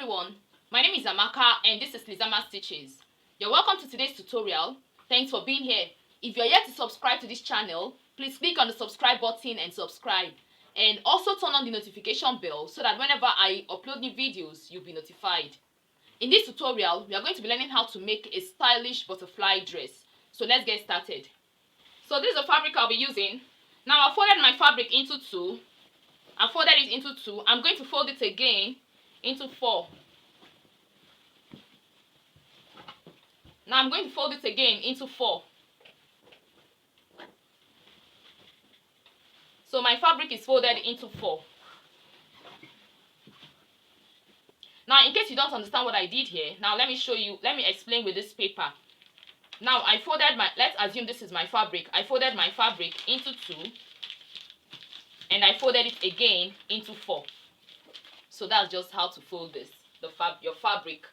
everyone, my name is Amaka and this is Lizama Stitches. You're welcome to today's tutorial. Thanks for being here. If you're yet to subscribe to this channel, please click on the subscribe button and subscribe. And also turn on the notification bell so that whenever I upload new videos, you'll be notified. In this tutorial, we are going to be learning how to make a stylish butterfly dress. So let's get started. So this is the fabric I'll be using. Now I've folded my fabric into two. I've folded it into two. I'm going to fold it again into four. Now I'm going to fold it again into four. So my fabric is folded into four. Now in case you don't understand what I did here, now let me show you, let me explain with this paper. Now I folded my, let's assume this is my fabric. I folded my fabric into two and I folded it again into four. So that's just how to fold this, your fabric.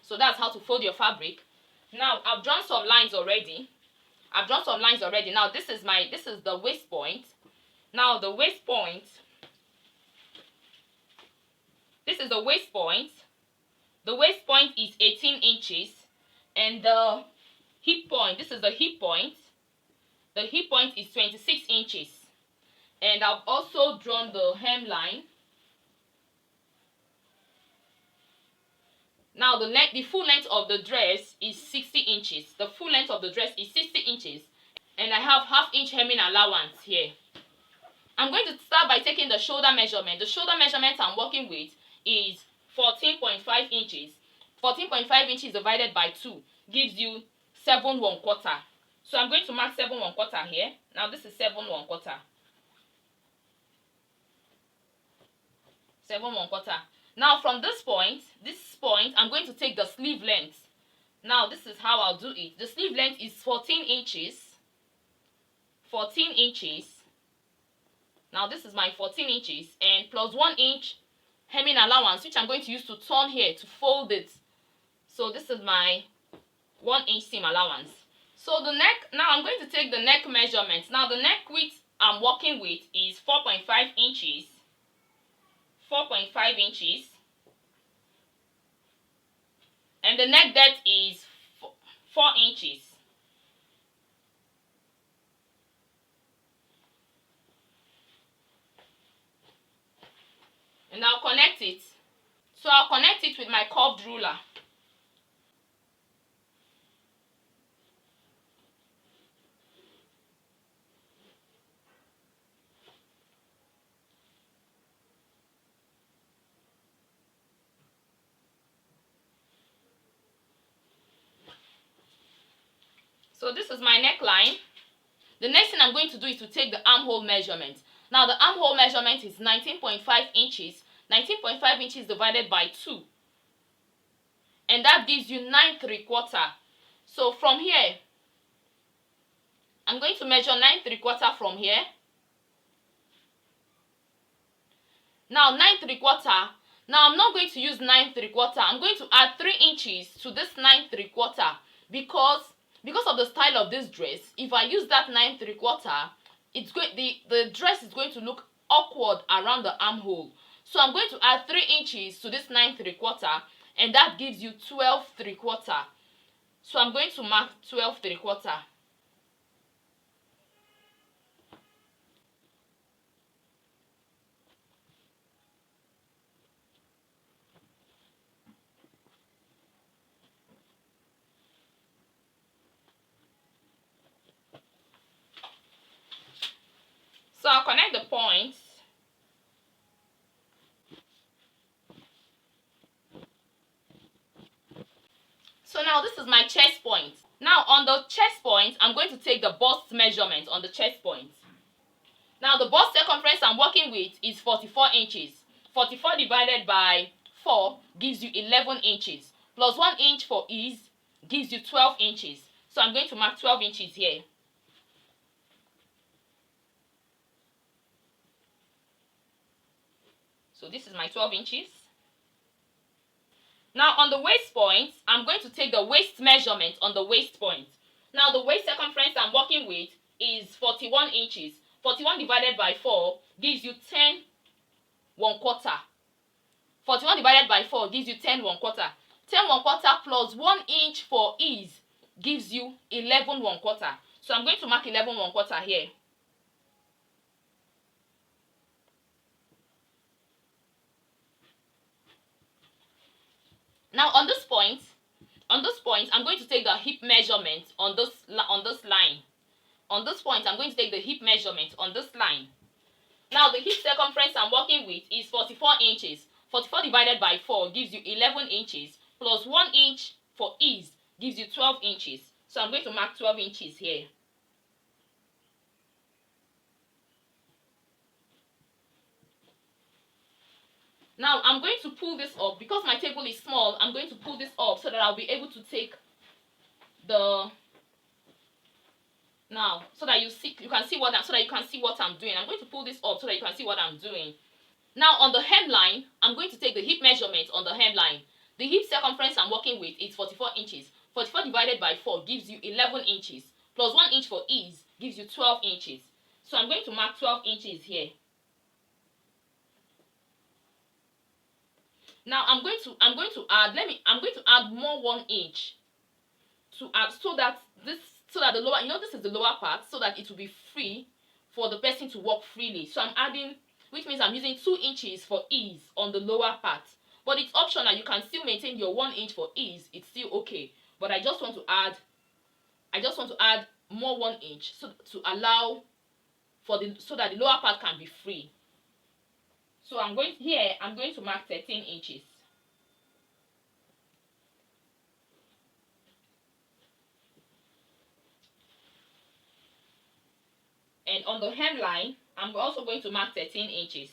So that's how to fold your fabric. Now I've drawn some lines already. Now this is the waist point. Now the waist point, this is the waist point. The waist point is 18 inches. And the hip point, this is the hip point. The hip point is 26 inches. And I've also drawn the hemline. Now the full length of the dress is 60 inches. The full length of the dress is 60 inches. And I have half-inch hemming allowance here. I'm going to start by taking the shoulder measurement. The shoulder measurement I'm working with is 14.5 inches. 14.5 inches divided by 2 gives you 7 1/4. So I'm going to mark 7 1/4 here. Now this is 7 1/4. 7 1/4. Now from this point, I'm going to take the sleeve length. Now this is how I'll do it. The sleeve length is 14 inches. 14 inches. Now this is my 14 inches and plus 1 inch hemming allowance, which I'm going to use to turn here to fold it. So this is my 1 inch seam allowance. So the neck, now I'm going to take the neck measurements. Now the neck width I'm working with is 4.5 inches. 4.5 inches. And the neck depth is 4 inches. And I'll connect it. So I'll connect it with my curved ruler. So this is my neckline. The next thing I'm going to do is to take the armhole measurement. Now the armhole measurement is 19.5 inches. 19.5 inches divided by 2. And that gives you 9 3/4. So from here, I'm going to measure 9 3/4 from here. Now 9 3/4. Now I'm not going to use 9 3/4. I'm going to add 3 inches to this 9 3/4 because of the style of this dress. If I use that 9 3/4, the dress is going to look awkward around the armhole. So I'm going to add 3 inches to this 9 3/4 and that gives you 12 3/4. So I'm going to mark 12 3/4. So I'll connect the points. So now this is my chest point. Now on the chest point, I'm going to take the bust measurement on the chest point. Now the bust circumference I'm working with is 44 inches. 44 divided by 4 gives you 11 inches. Plus 1 inch for ease gives you 12 inches. So I'm going to mark 12 inches here. So this is my 12 inches. Now on the waist point, I'm going to take the waist measurement on the waist point. Now the waist circumference I'm working with is 41 inches. 41 divided by 4 gives you 10 1/4. 41 divided by 4 gives you 10 1/4. 10 1/4 plus 1 inch for ease gives you 11 1/4. So I'm going to mark 11 1/4 here. Now on this point, I'm going to take the hip measurement on this line. On this point, I'm going to take the hip measurement on this line. Now the hip circumference I'm working with is 44 inches. 44 divided by 4 gives you 11 inches plus 1 inch for ease gives you 12 inches. So I'm going to mark 12 inches here. Now I'm going to pull this up because my table is small. I'm going to pull this up so that I'll be able to take the so that you can see what I'm doing. I'm going to pull this up so that you can see what I'm doing. Now on the hemline, I'm going to take the hip measurement on the hemline. The hip circumference I'm working with is 44 inches. 44 divided by 4 gives you 11 inches plus 1 inch for ease gives you 12 inches. So I'm going to mark 12 inches here. Now I'm going to add more 1 inch to add so that the lower, this is the lower part, so that it will be free for the person to walk freely. So I'm adding, which means I'm using 2 inches for ease on the lower part. But it's optional. You can still maintain your 1 inch for ease. It's still okay. But I just want to add more 1 inch so that the lower part can be free. So I'm going to mark 13 inches. And on the hemline, I'm also going to mark 13 inches.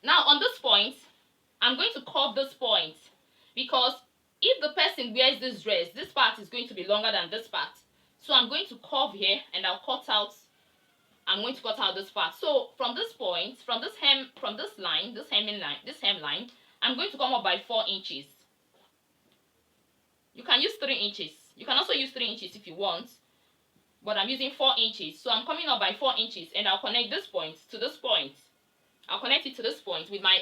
Now on this point, I'm going to curve this point because if the person wears this dress, this part is going to be longer than this part. So I'm going to curve here and I'm going to cut out this part. So from this point, from this hemline, I'm going to come up by 4 inches. You can use 3 inches. You can also use 3 inches if you want, but I'm using 4 inches. So I'm coming up by 4 inches and I'll connect this point to this point. I'll connect it to this point with my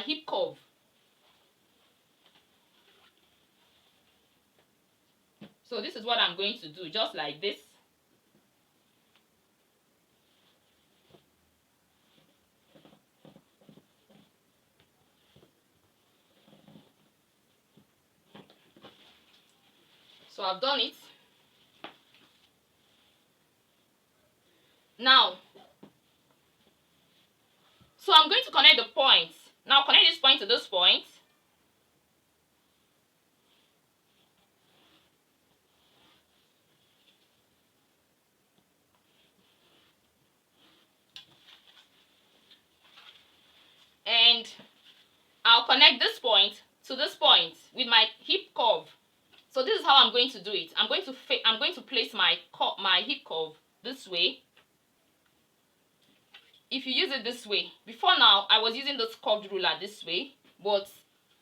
hip curve. So this is what I'm going to do, just like this. So I've done it. Now, so I'm going to connect the points. Now connect this point to this point. And I'll connect this point to this point with my hip curve. So this is how I'm going to do it. I'm going to place my hip curve this way. If you use it this way, before now I was using this curved ruler this way, but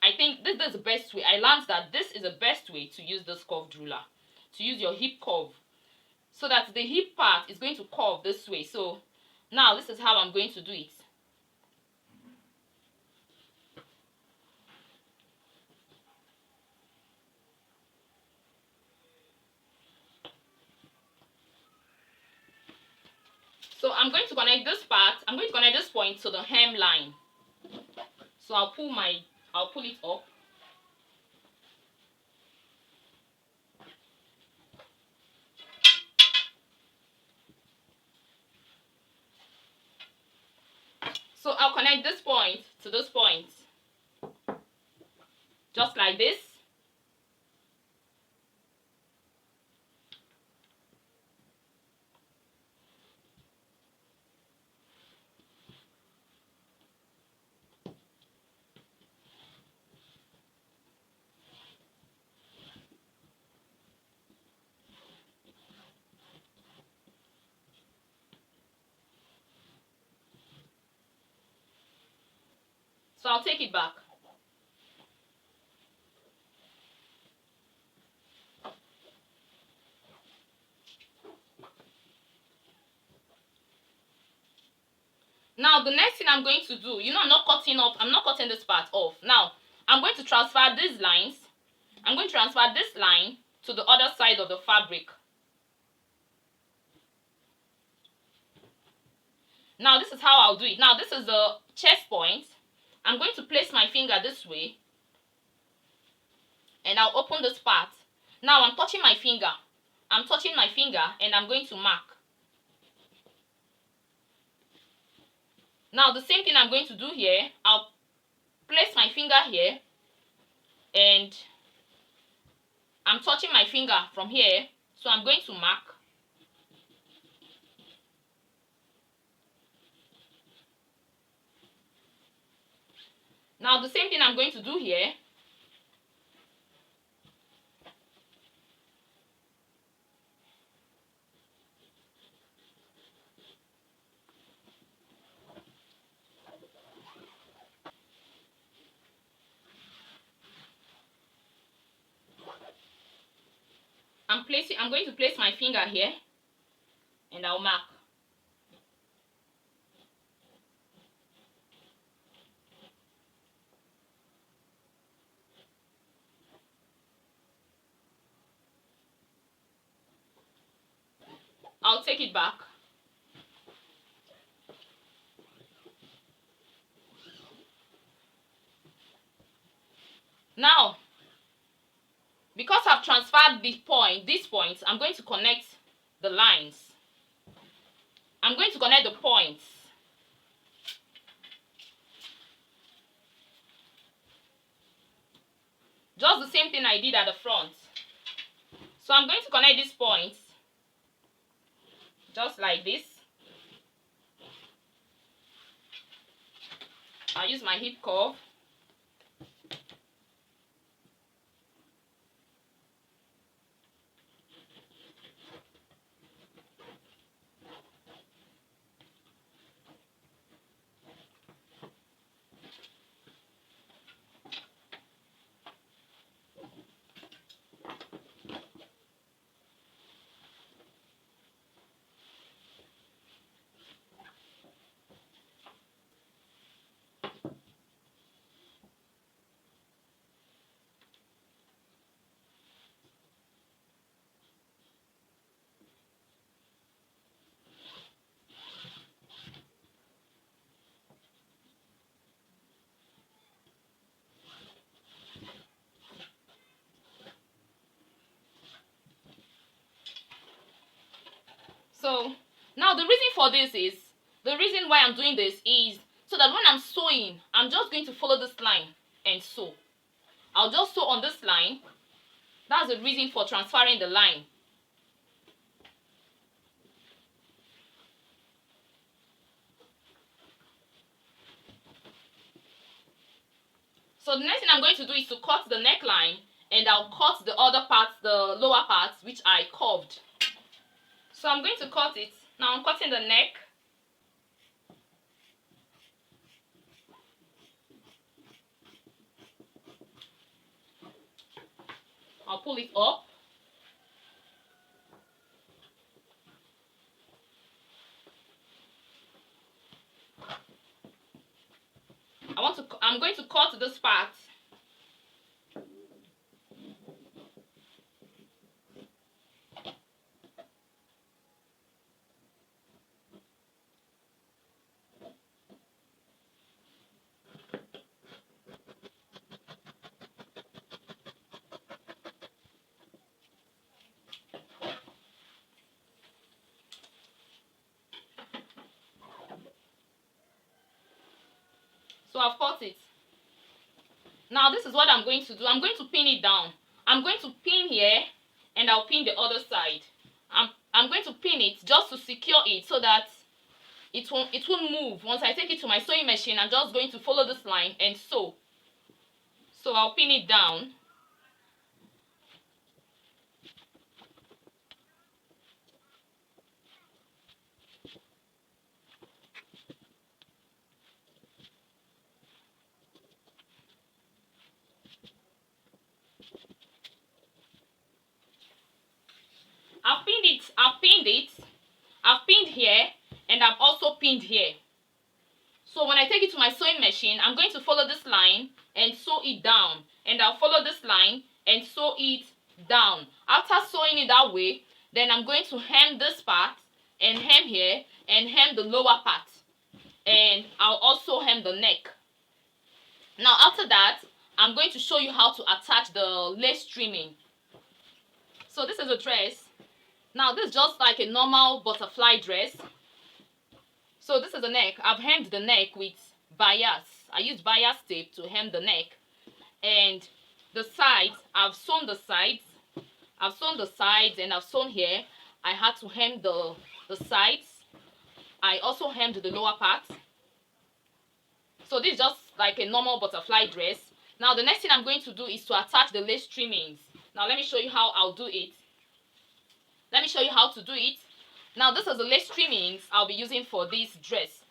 I think this is the best way. I learned that this is the best way to use this curved ruler, to use your hip curve, so that the hip part is going to curve this way. So now this is how I'm going to do it. So I'm going to connect this point to the hemline. So I'll pull it up. So I'll connect this point to this point. Just like this. So I'll take it back. Now the next thing I'm going to do, you know, I'm not cutting this part off. Now I'm going to transfer these lines. I'm going to transfer this line to the other side of the fabric. Now this is how I'll do it. Now this is the chest point. I'm going to place my finger this way and I'll open this part. Now I'm touching my finger. I'm touching my finger and I'm going to mark. Now the same thing I'm going to do here. I'll place my finger here and I'm touching my finger from here. So I'm going to mark. Now the same thing I'm going to do here. I'm going to place my finger here and I'll mark. I'll take it back. Now, because I've transferred these points, I'm going to connect the lines. I'm going to connect the points. Just the same thing I did at the front. So I'm going to connect these points just like this. I'll use my hip curve. So now the reason why I'm doing this is so that when I'm sewing, I'm just going to follow this line and sew. I'll just sew on this line. That's the reason for transferring the line. So the next thing I'm going to do is to cut the neckline, and I'll cut the other parts, the lower parts, which I curved. So I'm going to cut it. Now I'm cutting the neck. I'll pull it up. I'm going to cut this part. So I've cut it. Now this is what I'm going to do. I'm going to pin it down. I'm going to pin here and I'll pin the other side. I'm going to pin it just to secure it so that it won't move. Once I take it to my sewing machine, I'm just going to follow this line and sew. So I'll pin it down. I've pinned here and I've also pinned here. machine, I'm going to follow this line and sew it down, and I'll follow this line and sew it down. After sewing it that way, then I'm going to hem this part and hem here and hem the lower part, and I'll also hem the neck. Now after that, I'm going to show you how to attach the lace trimming. So this is a dress. Now this is just like a normal butterfly dress. So this is the neck. I've hemmed the neck with bias. I used bias tape to hem the neck. And the sides, I've sewn the sides. I've sewn the sides and I've sewn here. I had to hem the sides. I also hemmed the lower part. So this is just like a normal butterfly dress. Now the next thing I'm going to do is to attach the lace trimmings. Now let me show you how I'll do it. Let me show you how to do it. Now this is the lace trimmings I'll be using for this dress.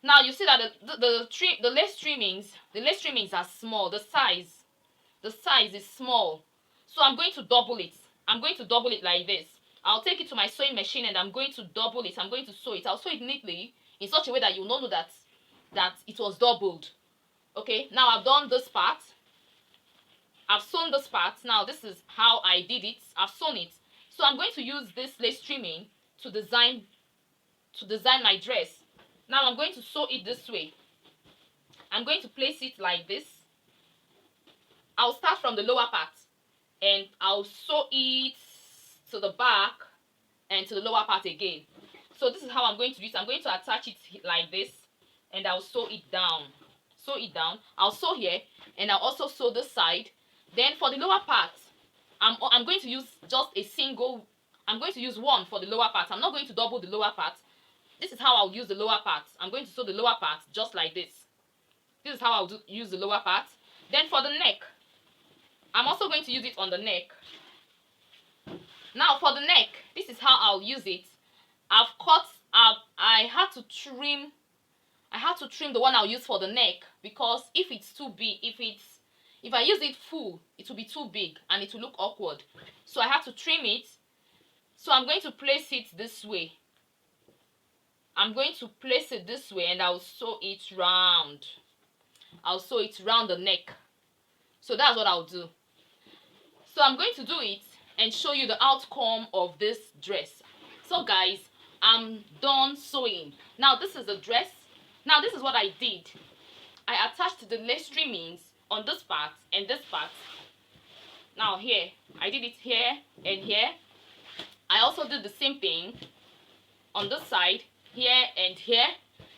Now you see that the lace trimmings are small. The size is small. So I'm going to double it. I'm going to double it like this. I'll take it to my sewing machine and I'm going to double it. I'm going to sew it. I'll sew it neatly in such a way that you will not know that it was doubled. Okay, now I've done this part. I've sewn this part. Now this is how I did it. I've sewn it. So I'm going to use this lace trimming to design my dress. Now I'm going to sew it this way. I'm going to place it like this. I'll start from the lower part and I'll sew it to the back and to the lower part again. So this is how I'm going to do it. I'm going to attach it like this and I'll sew it down. Sew it down. I'll sew here and I'll also sew this side. Then for the lower part, I'm going to use just a single. I'm going to use one for the lower part. I'm not going to double the lower part. This is how I'll use the lower part. I'm going to sew the lower part just like this. This is how I'll use the lower part. Then for the neck, I'm also going to use it on the neck. Now for the neck, this is how I'll use it. I had to trim the one I'll use for the neck, because if it's too big, if I use it full, it will be too big and it will look awkward. So I have to trim it. So I'm going to place it this way. I'm going to place it this way and I'll sew it round. I'll sew it round the neck. So that's what I'll do. So I'm going to do it and show you the outcome of this dress. So guys, I'm done sewing. Now this is the dress. Now this is what I did. I attached the lace trimmings on this part and this part. Now here, I did it here and here. I also did the same thing on this side, here and here.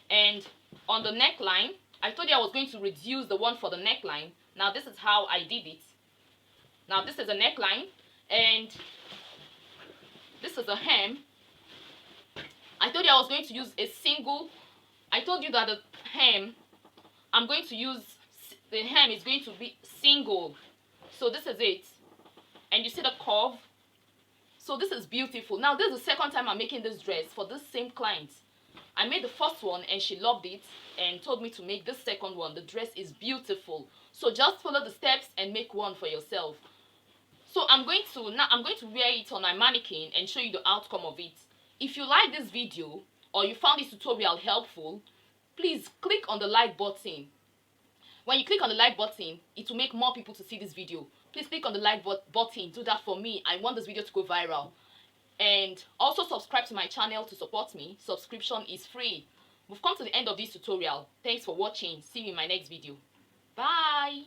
And on the neckline, I told you I was going to reduce the one for the neckline. Now this is how I did it. Now this is a neckline and this is a hem. I told you I was going to use a single. I told you that the hem, the hem is going to be single. So this is it. And you see the curve. So this is beautiful. Now this is the second time I'm making this dress for this same client. I made the first one and she loved it and told me to make this second one. The dress is beautiful. So just follow the steps and make one for yourself. So I'm going to wear it on my mannequin and show you the outcome of it. If you like this video or you found this tutorial helpful, please click on the like button. When you click on the like button, it will make more people to see this video. Please click on the like button. Do that for me. I want this video to go viral. And also subscribe to my channel to support me. Subscription is free. We've come to the end of this tutorial. Thanks for watching. See you in my next video. Bye.